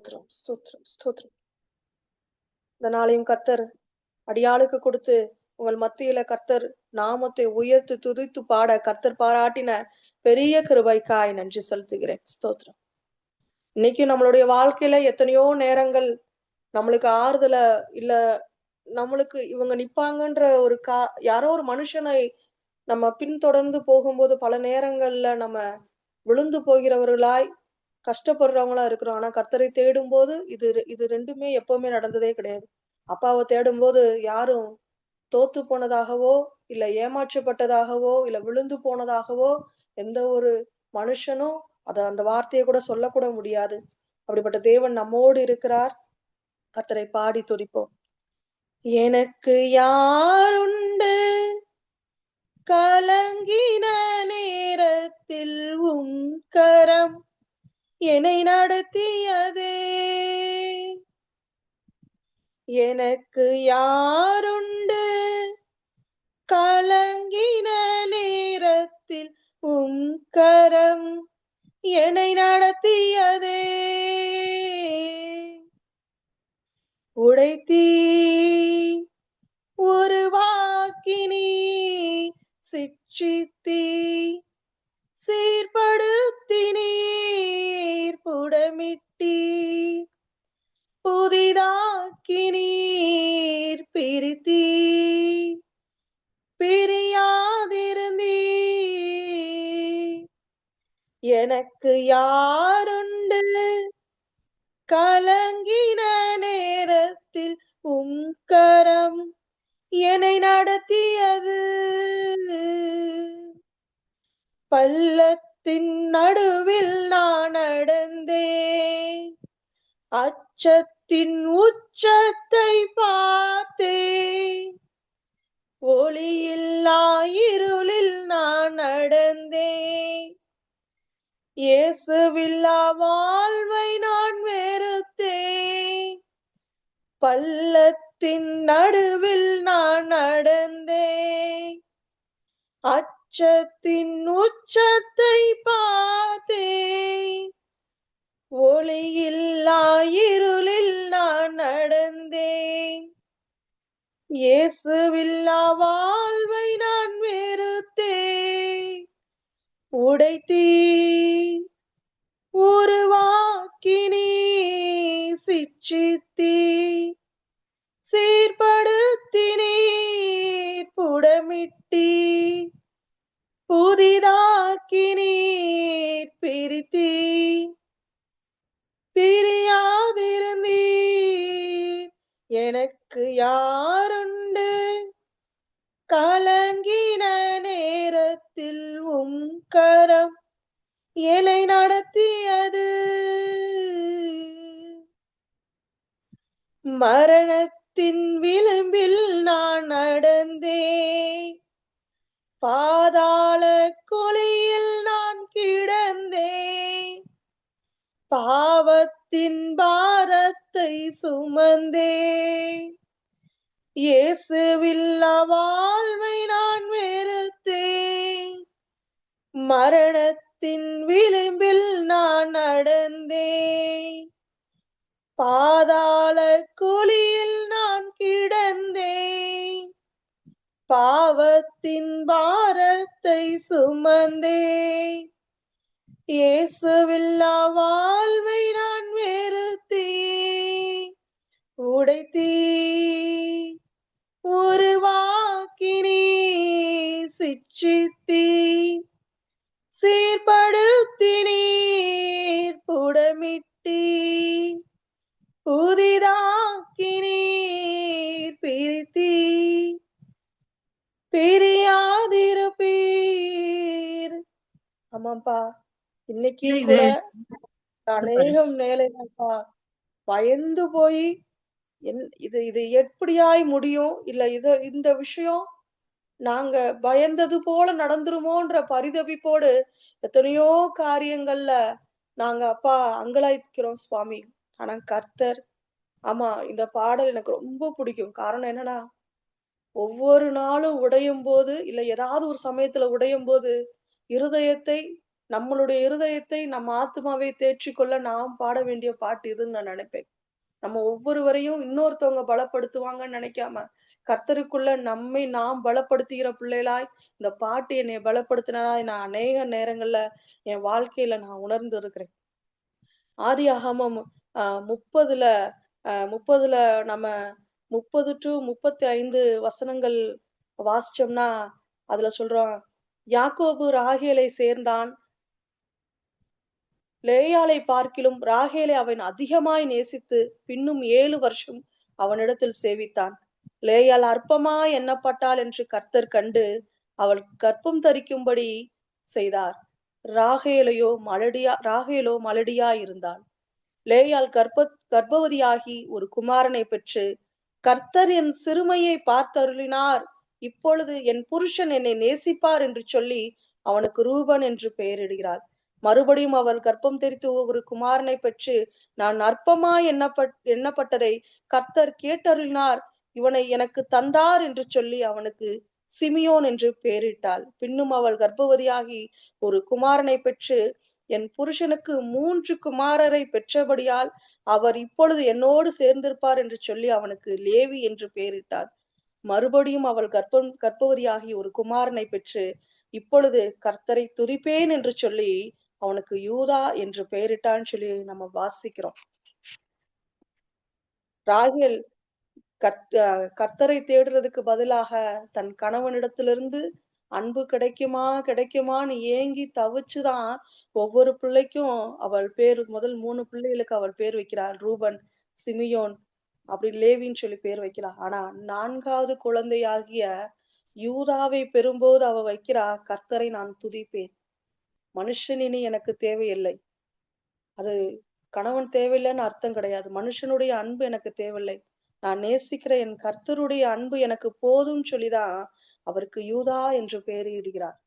ஸ்தோத்திரம், ஸ்தோத்திரம், ஸ்தோத்திரம். இந்த நாளையும் கர்த்தர் அடியாளுக்கு கொடுத்து உங்கள் மத்தியில கர்த்தர் நாமத்தை உயர்த்தி துதித்து பாட கர்த்தர் பாராட்டின பெரிய கிருபைக்காய் நன்றி செலுத்துகிறேன். ஸ்தோத்திரம். இன்னைக்கு நம்மளுடைய வாழ்க்கையில எத்தனையோ நேரங்கள் நம்மளுக்கு ஆறுதல இல்ல நம்மளுக்கு இவங்க நிப்பாங்கன்ற ஒரு யாரோ ஒரு மனுஷனை நம்ம பின்தொடர்ந்து போகும்போது பல நேரங்கள்ல நம்ம விழுந்து போகிறவர்களாய் கஷ்டப்படுறவங்களா இருக்கிறோம். ஆனா கர்த்தரை தேடும்போது இது ரெண்டுமே எப்பவுமே நடந்ததே கிடையாது. அப்பாவை தேடும்போது யாரும் தோத்து போனதாகவோ இல்ல ஏமாற்றப்பட்டதாகவோ இல்ல விழுந்து போனதாகவோ எந்த ஒரு மனுஷனும் அந்த வார்த்தையை கூட சொல்லக்கூட முடியாது. அப்படிப்பட்ட தேவன் நம்மோடு இருக்கிறார். கர்த்தரை பாடி துதிப்போம். எனக்கு யாருண்டு கலங்கின நேரத்தில் உம் கரம் என்னை நடத்தியதே. எனக்கு யாருண்டு கலங்கின நேரத்தில் உம் கரம் என்னை நடத்தியதே. உடைத்தீ உருவாக்கினீ சிக்ஷித்தீ சீர்படுத்தினீர் புடமிட்டீர் புதிதாக்கினீர் பிரித்தீர் பிரியாதிருந்தீர். எனக்கு யாருண்டு கலங்கின நேரத்தில் உம் கரம் என்னை நடத்தியது. பள்ளத்தின் நடுவில் நான் நடந்தேன், அச்சத்தின் உச்சத்தை பார்த்தேன். ஒளியில்லா இருளில் நான் நடந்தேன், இயேசுவில்லா வாழ்வை நான் வெறுத்தேன். பள்ளத்தின் நடுவில் நான் நடந்தேன், அச்சத்தின் உச்சத்தை பார்த்தேன். ஒளியில்லா இருளில் நான் நடந்தேன், இயேசுவில்லா வாழ்வை நான் வெறுத்தேன். உடைத்தீ உருவாக்கினீ சிட்சித்தீ சீர்படுத்தினீர் புடமிட்டீ புதிதாக்கினீர் பிரித்தீ பிரியாதிருந்தீர். எனக்கு யாருண்டு கலங்கின நேரத்தில் உம் கரம் என்னை நடத்தியது. மரணத்தின் விளிம்பில் நான் நடந்தேன், பாதாள குழியில் நான் கிடந்தேன். பாவத்தின் பாரத்தை சுமந்தேன், இயேசுவில்லா வாழ்வை நான் வெறுத்தேன். மரணத்தின் விளிம்பில் நான் நடந்தேன், பாதாள குழியில் நான் கிடந்தேன். பாவத்தின் பாரத்தை சுமந்தேன், இயேசுவில்லா வாழ்வை நான் வெறுத்தேன். உடைத்தீ உருவாக்கினீ சிட்சித்தீ சீர்படுத்தினீர் புடமிட்டீ புதிதாக்கினீர் பிரித்தீ பிரியாதிருப்பீர். ஆமாப்பா, இன்னைக்கும் கூட அநேகம் நேரங்கள்ப்பா பயந்து போய் இது இது எப்படியாய் முடியும், இல்ல இந்த விஷயம் நாங்க பயந்தது போல நடந்துருமோன்ற பரிதவிப்போடு எத்தனையோ காரியங்கள்ல நாங்க அப்பா அங்கலாய்க்கிறோம் சுவாமி. ஆனா கர்த்தர், ஆமா, இந்த பாடல் எனக்கு ரொம்ப பிடிக்கும். காரணம் என்னன்னா, ஒவ்வொரு நாளும் உடையும் போது இல்ல ஏதாவது ஒரு சமயத்துல உடையும் போது இருதயத்தை நம்மளுடைய இருதயத்தை நம்ம ஆத்துமாவை தேற்றிக்கொள்ள நாம் பாட வேண்டிய பாட்டு இதுன்னு நான் நினைப்பேன். நம்ம ஒவ்வொருவரையும் இன்னொருத்தவங்க பலப்படுத்துவாங்கன்னு நினைக்காம, கர்த்தருக்குள்ள நம்மை நாம் பலப்படுத்துகிற பிள்ளைகளாய், இந்த பாட்டு என்னைய பலப்படுத்தினதாய் நான் அநேக நேரங்கள்ல என் வாழ்க்கையில நான் உணர்ந்து இருக்கிறேன். ஆதியாகமம் 30ல 30ல நம்ம 30 to 35 வசனங்கள் வாசிச்சோம்னா, அதுல சொல்றோம், யாக்கோபு ராகேலை சேர்ந்தான். லேயாளை பார்க்கிலும் ராகேலை அவன் அதிகமாய் நேசித்து பின்னும் 7 வருஷம் அவனிடத்தில் சேவித்தான். லேயாள் அற்பமாய் எண்ணப்பட்டாள் என்று கர்த்தர் கண்டு அவள் கர்ப்பம் தரிக்கும்படி செய்தார். ராகேலோ மலடியா இருந்தாள். லேயாள் கர்ப்பவதியாகி ஒரு குமாரனை பெற்று, கர்த்தர் என் சிறுமையை பார்த்தருளினார், இப்பொழுது என் புருஷன் என்னை நேசிப்பார் என்று சொல்லி அவனுக்கு ரூபன் என்று பெயரிடுகிறாள். மறுபடியும் அவள் கர்ப்பம் தெரித்து ஒரு குமாரனை பெற்று, நான் அற்பமாய் எண்ணப்பட்டதை கர்த்தர் கேட்டருளினார், இவனை எனக்கு தந்தார் என்று சொல்லி அவனுக்கு சிமியோன் என்று பெயரிட்டாள். பின்னும் அவள் கர்ப்பவதியாகி ஒரு குமாரனை பெற்று, என் புருஷனுக்கு 3 குமாரரை பெற்றபடியால் அவர் இப்பொழுது என்னோடு சேர்ந்திருப்பார் என்று சொல்லி அவனுக்கு லேவி என்று பெயரிட்டாள். மறுபடியும் அவள் கர்ப்பவதியாகி ஒரு குமாரனை பெற்று, இப்பொழுது கர்த்தரை துதிப்பேன் என்று சொல்லி அவனுக்கு யூதா என்று பெயரிட்டான்னு சொல்லி நம்ம வாசிக்கிறோம். ராகேல் கர்த்தரை தேடுறதுக்கு பதிலாக தன் கணவனிடத்திலிருந்து அன்பு கிடைக்குமா கிடைக்குமான்னு ஏங்கி தவிச்சுதான் ஒவ்வொரு பிள்ளைக்கும் அவள் பேர், முதல் 3 பிள்ளைகளுக்கு அவள் பேர் வைக்கிறாள். ரூபன், சிமியோன், அப்படி லேவின்னு சொல்லி பேர் வைக்கிறாள். ஆனா 4வது குழந்தையாகிய யூதாவை பெறும்போது அவ வைக்கிறா, கர்த்தரை நான் துதிப்பேன். மனுஷன் இனி எனக்கு தேவையில்லை. அது கணவன் தேவையில்லைன்னு அர்த்தம் கிடையாது. மனுஷனுடைய அன்பு எனக்கு தேவையில்லை. நான் நேசிக்கிற என் கர்த்தருடைய அன்பு எனக்கு போதும் சொல்லிதான் அவருக்கு யூதா என்று பெயரிடுகிறார்.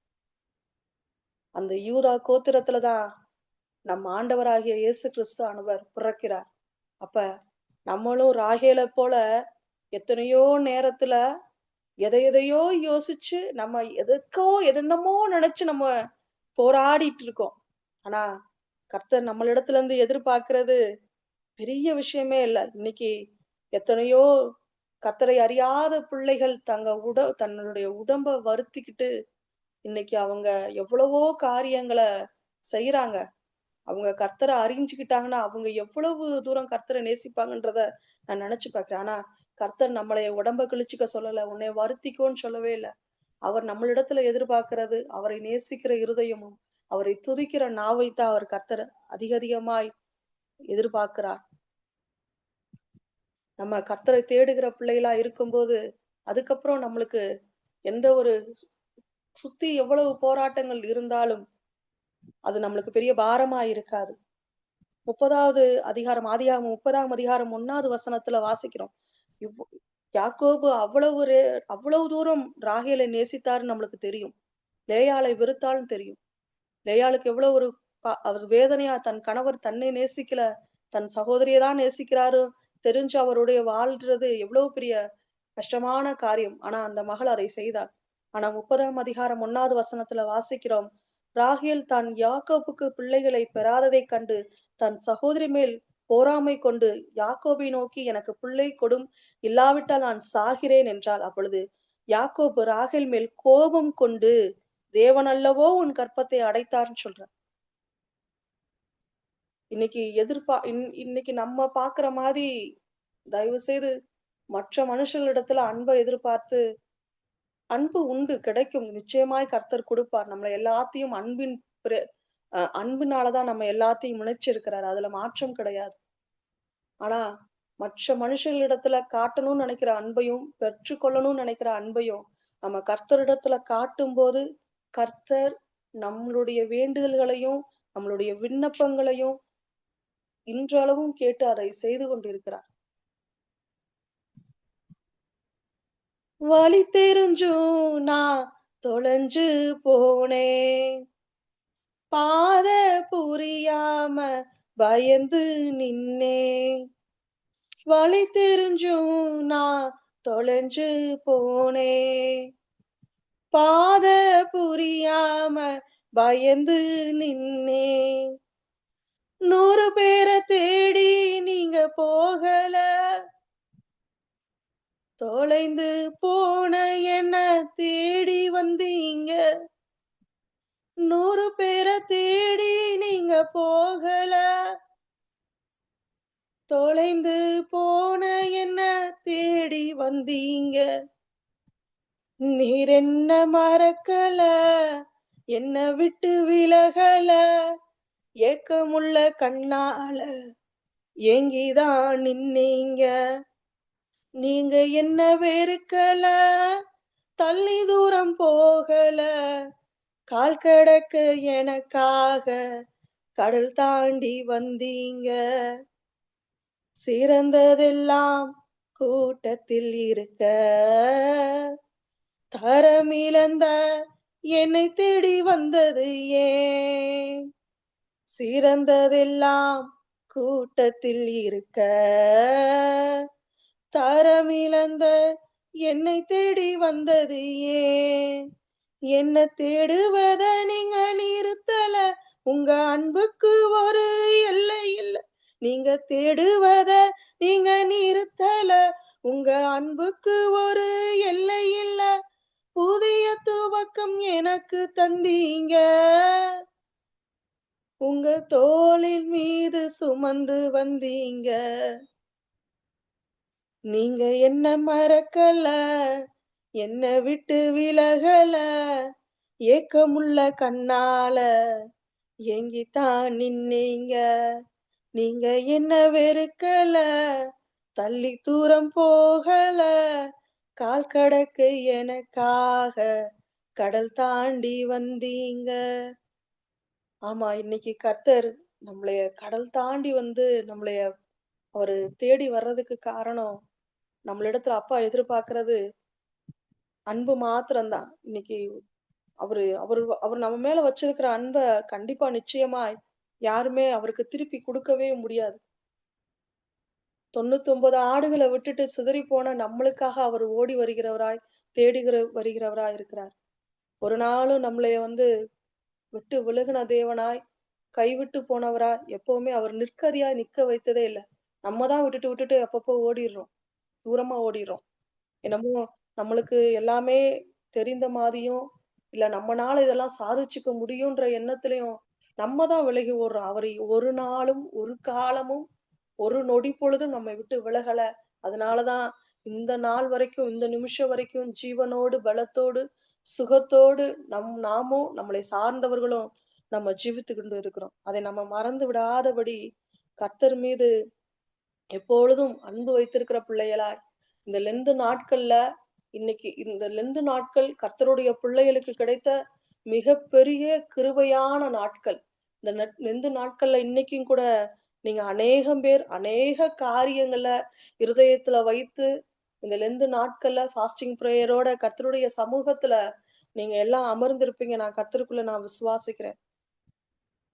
அந்த யூதா கோத்திரத்துலதான் நம் ஆண்டவராகிய இயேசு கிறிஸ்து ஆனவர் பிறக்கிறார். அப்ப நம்மளும் ராகேலை போல எத்தனையோ நேரத்துல எதையோ யோசிச்சு நம்ம என்னமோ நினைச்சு நம்ம போராடிட்டு இருக்கோம். ஆனா கர்த்தர் நம்மளிடத்துல இருந்து எதிர்பார்க்கிறது பெரிய விஷயமே இல்ல. இன்னைக்கு எத்தனையோ கர்த்தரை அறியாத பிள்ளைகள் தன்னுடைய உடம்ப வருத்திக்கிட்டு இன்னைக்கு அவங்க எவ்வளவோ காரியங்களை செய்யறாங்க. அவங்க கர்த்தரை அறிஞ்சுக்கிட்டாங்கன்னா அவங்க எவ்வளவு தூரம் கர்த்தரை நேசிப்பாங்கன்றத நான் நினைச்சு பார்க்கிறேன். ஆனா கர்த்தர் நம்மளைய உடம்ப கிழிச்சுக்க சொல்லல, உன்னை வருத்திக்கோன்னு சொல்லவே இல்லை. அவர் நம்மளிடத்துல எதிர்பார்க்கிறது அவரை நேசிக்கிற இருதயமும் அவரை துதிக்கிற நாவைத்தான் அவர் கர்த்தர் அதிகமாய் எதிர்பார்க்கிறார். நம்ம கர்த்தரை தேடுகிற பிள்ளைகளா இருக்கும்போது அதுக்கப்புறம் நம்மளுக்கு எந்த ஒரு சுத்தி எவ்வளவு போராட்டங்கள் இருந்தாலும் அது நம்மளுக்கு பெரிய பாரமா இருக்காது. 30வது அதிகாரம், ஆதியாகமம் 30ஆம் அதிகாரம் 1வது வசனத்துல வாசிக்கிறோம். யாக்கோபு அவ்வளவு தூரம் ராகேலை நேசித்தாருன்னு நம்மளுக்கு தெரியும். லேயாளை வெறுத்தாலும் தெரியும். லேயாளுக்கு எவ்வளவு ஒரு அவர் வேதனையா, தன் கணவர் தன்னை நேசிக்கல, தன் சகோதரியை தான் நேசிக்கிறாரு தெரிஞ்சு அவருடைய வாழ்றது எவ்வளவு பெரிய கஷ்டமான காரியம். ஆனா அந்த மகள் அதை செய்தாள். ஆனா 30ஆம் அதிகாரம் 1வது வசனத்துல வாசிக்கிறோம், ராகேல் தான் யாக்கோபுக்கு பிள்ளைகளை பெறாததை கண்டு தன் சகோதரி மேல் போராமை கொண்டு யாக்கோபை நோக்கி, எனக்கு பிள்ளை கொடும், இல்லாவிட்டால் நான் சாகிறேன் என்றாள். அப்பொழுது யாக்கோபு ராகேல் மேல் கோபம் கொண்டு, தேவன் அல்லவோ உன் கற்பத்தை அடைத்தார்ன்னு சொல்ற. இன்னைக்கு இன்னைக்கு நம்ம பாக்குற மாதிரி தயவு செய்து மற்ற மனுஷர்களிடத்துல அன்பை எதிர்பார்த்து, அன்பு உண்டு, கிடைக்கும், நிச்சயமாய் கர்த்தர் கொடுப்பார். நம்மள எல்லாத்தையும் அன்பினாலதான் நம்ம எல்லாத்தையும் முனைச்சிருக்கிறார், அதுல மாற்றம் கிடையாது. ஆனா மற்ற மனுஷர்களிடத்துல காட்டணும்னு நினைக்கிற அன்பையும் பெற்றுக்கொள்ளணும்னு நினைக்கிற அன்பையும் நம்ம கர்த்தரிடத்துல காட்டும் போது கர்த்தர் நம்மளுடைய வேண்டுதல்களையும் நம்மளுடைய விண்ணப்பங்களையும் இன்றளவும் கேட்டு அதை செய்து கொண்டிருக்கிறார். வழி தெரிஞ்சும் நான் தொலைஞ்சு போனேன், பாத புரியாம பயந்து நின்னே, வழி தெரிஞ்சும் நான் தொலைஞ்சு போனேன், பாத புரியாம பயந்து நின்னே. 100 பேர தேடி நீங்க போகல, தொலைந்து போன என்ன தேடி வந்தீங்க. 100 பேர தேடி நீங்க போகல, தொலைந்து போன என்ன தேடி வந்தீங்க. நீர் என்ன மறக்கல, என்ன விட்டு விலகல, ஏக்கமுள்ள கண்ணால ஏங்கிதான் நின்னீங்க. நீங்க என்ன வெறுக்கல, தள்ளி தூரம் போகல, கால் கடக்க எனக்காக கடல் தாண்டி வந்தீங்க. சிறந்ததெல்லாம் கூட்டத்தில் இருக்க, தரமிழந்த என்னை தேடி வந்தது ஏன்? சிறந்ததெல்லாம் கூட்டத்தில் இருக்க, தரமிழந்த என்னை தேடி வந்தது ஏன்? என்ன தேடுவத நீங்க நிறுத்தல, உங்க அன்புக்கு ஒரு எல்லை இல்ல. நீங்க தேடுவத நீங்க நிறுத்தல, உங்க அன்புக்கு ஒரு எல்லை இல்ல. புதிய துவக்கம் எனக்கு தந்தீங்க, உங்க தோளின் மீது சுமந்து வந்தீங்க. நீங்க என்ன மறக்கல, என்ன விட்டு விலகல, ஏக்கமுள்ள கண்ணால ஏங்கித்தான் நின்னீங்க. நீங்க என்ன வெறுக்கல, தள்ளி தூரம் போகல, கால் கடக்க எனக்காக கடல் தாண்டி வந்தீங்க. ஆமா, இன்னைக்கு கர்த்தர் நம்மளைய கடல் தாண்டி வந்து நம்மளைய அவரு தேடி வர்றதுக்கு காரணம், நம்மளிடத்துல அப்பா எதிர்பார்க்கிறது அன்பு மாத்திரம்தான். இன்னைக்கு அவரு அவரு அவர் நம்ம மேல வச்சிருக்கிற அன்ப கண்டிப்பா நிச்சயமாய் யாருமே அவருக்கு திருப்பி குடுக்கவே முடியாது. 99 ஆடுகள விட்டுட்டு சிதறிப்போன நம்மளுக்காக அவர் ஓடி வருகிறவராய், வருகிறவராய் இருக்கிறார். ஒரு நாளும் நம்மளைய வந்து விட்டு விலகுன தேவனாய், கைவிட்டு போனவரா எப்பவுமே அவர் நிற்கதியாய் நிக்க வைத்ததே இல்ல. நம்ம தான் விட்டுட்டு விட்டுட்டு அப்பப்போ ஓடிர்றோம். தூரமா ஓடிர்றோம். என்னமோ நம்மளுக்கு எல்லாமே தெரிந்த மாதிரியும், இல்ல நம்மனால இதெல்லாம் சாதிச்சுக்க முடியுன்ற எண்ணத்திலயும் நம்ம தான் விலகி ஓடுறோம். அவரை ஒரு நாளும், ஒரு காலமும், ஒரு நொடி பொழுதும் நம்மை விட்டு விலகல. அதனால தான் இந்த நாள் வரைக்கும், இந்த நிமிஷம் வரைக்கும் ஜீவனோடு, பலத்தோடு, சுகத்தோடு நாமும், நம்மளை சார்ந்தவர்களும் நம்ம ஜீவித்துக்கொண்டு இருக்கிறோம். அதை நம்ம மறந்து விடாதபடி கர்த்தர் மீது எப்பொழுதும் அன்பு வைத்திருக்கிற பிள்ளைகளாய் இந்த லெந்து நாட்கள்ல இன்னைக்கு இந்த லெந்து நாட்கள் கர்த்தருடைய பிள்ளைகளுக்கு கிடைத்த மிகப்பெரிய கிருபையான நாட்கள். இந்த லெந்து நாட்கள்ல இன்னைக்கும் கூட நீங்க அநேகம் பேர் அநேக காரியங்கள இருதயத்துல வைத்து இந்த லெந்து நாட்கள்ல ஃபாஸ்டிங் பிரேயரோட கர்த்தருடைய சமூகத்துல நீங்க எல்லாம் அமர்ந்திருப்பீங்க. நான் விசுவாசிக்கிறேன்.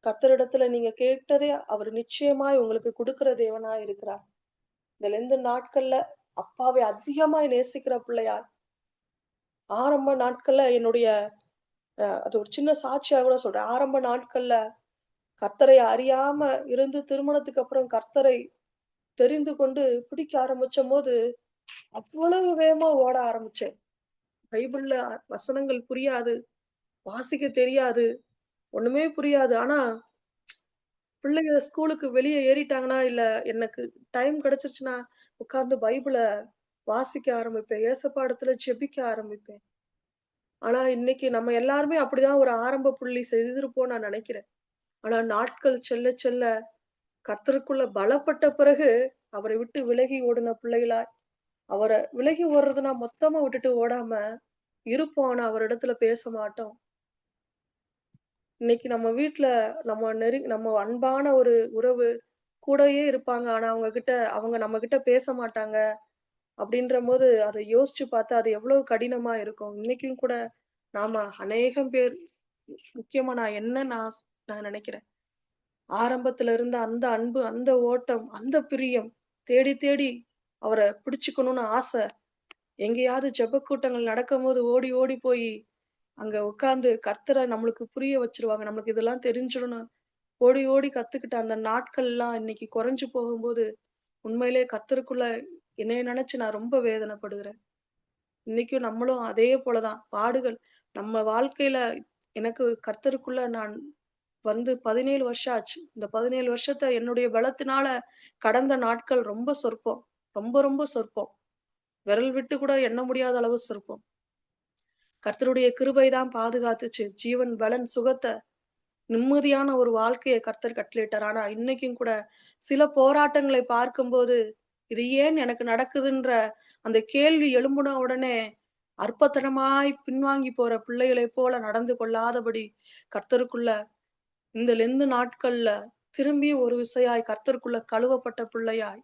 கர்த்தரிடத்துல நீங்க கேட்டதே அவர் நிச்சயமாய் உங்களுக்கு கொடுக்கிற தேவனாய் இருக்கிறார். இந்த லெந்து நாட்கள்ல அப்பாவை அதிகமாய் நேசிக்கிற பிள்ளையார் ஆரம்ப நாட்கள்ல என்னுடைய அது ஒரு சின்ன சாட்சியா கூட சொல்றேன். ஆரம்ப நாட்கள்ல கர்த்தரை அறியாம இருந்து திருமணத்துக்கு அப்புறம் கர்த்தரை தெரிந்து கொண்டு பிடிக்க ஆரம்பிச்சபோது அவ்வளவு வேகமா ஓட ஆரம்பிச்சேன். பைபிள்ல வசனங்கள் புரியாது, வாசிக்க தெரியாது, ஒண்ணுமே புரியாது. ஆனா பிள்ளைங்க ஸ்கூலுக்கு வெளிய ஏறிட்டாங்கன்னா, இல்ல எனக்கு டைம் கிடைச்சிருச்சுன்னா, உட்கார்ந்து பைபிள வாசிக்க ஆரம்பிப்பேன். ஏசப்பா இடத்துல ஜெபிக்க ஆரம்பிப்பேன். ஆனா இன்னைக்கு நம்ம எல்லாருமே அப்படிதான் ஒரு ஆரம்ப புள்ளி செய்திருப்போம்னு நான் நினைக்கிறேன். ஆனா நாட்கள் செல்ல செல்ல கர்த்தருக்குள்ள பலப்பட்ட பிறகு அவரை விட்டு விலகி ஓடின பிள்ளைகளா அவர விலகி ஓடுறதுன்னா மொத்தமா விட்டுட்டு ஓடாம இருப்போம். ஆனா அவரிடத்துல பேச மாட்டோம். இன்னைக்கு நம்ம வீட்ல நம்ம அன்பான ஒரு உறவு கூடயே இருப்பாங்க. ஆனா அவங்க நம்ம கிட்ட பேச மாட்டாங்க. அப்படின்றபோது அத யோசிச்சு பார்த்தா அது எவ்வளவு கடினமா இருக்கும். இன்னைக்கும் கூட நாம அநேகம் பேர் முக்கியமா நான் நினைக்கிறேன். ஆரம்பத்துல இருந்த அந்த அன்பு, அந்த ஓட்டம், அந்த பிரியம் தேடி தேடி அவர பிடிச்சுக்கணும்னு ஆசை. எங்கேயாவது ஜெப கூட்டங்கள் நடக்கும்போது ஓடி ஓடி போய் அங்க உட்கார்ந்து கர்த்தரை நம்மளுக்கு புரிய வச்சிருவாங்க. நம்மளுக்கு இதெல்லாம் தெரிஞ்சிடணும். ஓடி ஓடி கத்துக்கிட்ட அந்த நாட்கள்லாம் இன்னைக்கு குறைஞ்சு போகும்போது, உண்மையிலேயே கர்த்தருக்குள்ள என்னைய நினைச்சு நான் ரொம்ப வேதனைப்படுகிறேன். இன்னைக்கும் நம்மளும் அதே போலதான் பாடுகள் நம்ம வாழ்க்கையில. எனக்கு கர்த்தருக்குள்ள நான் வந்து 17 வருஷம் ஆச்சு. இந்த 17 வருஷத்த என்னுடைய பலத்தினால கடந்த நாட்கள் ரொம்ப சொற்பம். ரொம்ப ரொம்ப சொற்பம். விரல் விட்டு கூட எண்ண முடியாத அளவு சொற்பம். கர்த்தருடைய கிருபை தான் பாதுகாத்துச்சு. ஜீவன், பலன், சுகத்த, நிம்மதியான ஒரு வாழ்க்கைய கர்த்தர் கட்டளையிட்டார். ஆனா இன்னைக்கும் கூட சில போராட்டங்களை பார்க்கும்போது, இது ஏன் எனக்கு நடக்குதுன்ற அந்த கேள்வி எழும்புன உடனே அற்பத்தனமாய் பின்வாங்கி போற பிள்ளைகளைப் போல நடந்து கொள்ளாதபடி கர்த்தருக்குள்ள இந்த லெந்து நாட்கள்ல திரும்பி ஒரு விசையாய் கர்த்தருக்குள்ள கழுவப்பட்ட பிள்ளையாய்,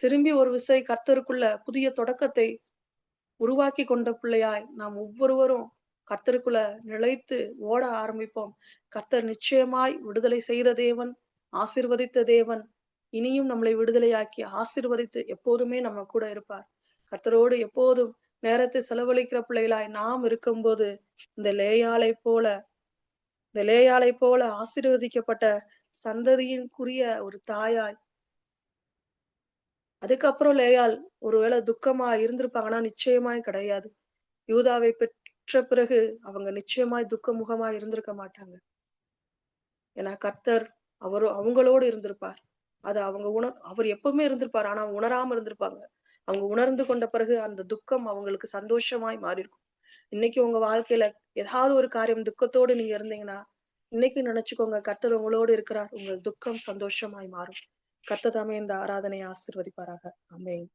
திரும்பி ஒரு விசை கர்த்தருக்குள்ள புதிய தொடக்கத்தை உருவாக்கி கொண்ட பிள்ளையாய் நாம் ஒவ்வொருவரும் கர்த்தருக்குள்ள நிலைத்து ஓட ஆரம்பிப்போம். கர்த்தர் நிச்சயமாய் விடுதலை செய்த தேவன், ஆசீர்வதித்த தேவன். இனியும் நம்மளை விடுதலையாக்கி ஆசீர்வதித்து எப்போதுமே நம்ம கூட இருப்பார். கர்த்தரோடு எப்போதும் நேரத்தை செலவழிக்கிற பிள்ளைகளாய் நாம் இருக்கும்போது, இந்த லேயாளை போல இந்த லேயாளை போல ஆசீர்வதிக்கப்பட்ட சந்ததியின்குரிய ஒரு தாயாய், அதுக்கப்புறம் லேயாள் ஒருவேளை துக்கமா இருந்திருப்பாங்கன்னா நிச்சயமாய் கிடையாது. யூதாவை பெற்ற பிறகு அவங்க நிச்சயமாய் துக்க முகமாய் இருந்திருக்க மாட்டாங்க. ஏன்னா கர்த்தர் அவங்களோடு இருந்திருப்பார். அது அவங்க அவர் எப்பவுமே இருந்திருப்பார். ஆனா அவங்க உணராம இருந்திருப்பாங்க. அவங்க உணர்ந்து கொண்ட பிறகு அந்த துக்கம் அவங்களுக்கு சந்தோஷமாய் மாறியிருக்கும். இன்னைக்கு உங்க வாழ்க்கையில ஏதாவது ஒரு காரியம் துக்கத்தோடு நீங்க இருந்தீங்கன்னா, இன்னைக்கு நினைச்சுக்கோங்க, கர்த்தர் உங்களோடு இருக்கிறார். உங்கள் துக்கம் சந்தோஷமாய் மாறும். கர்த்தர் தாமே இந்த ஆராதனையை ஆசீர்வதிப்பாராக. ஆமென்.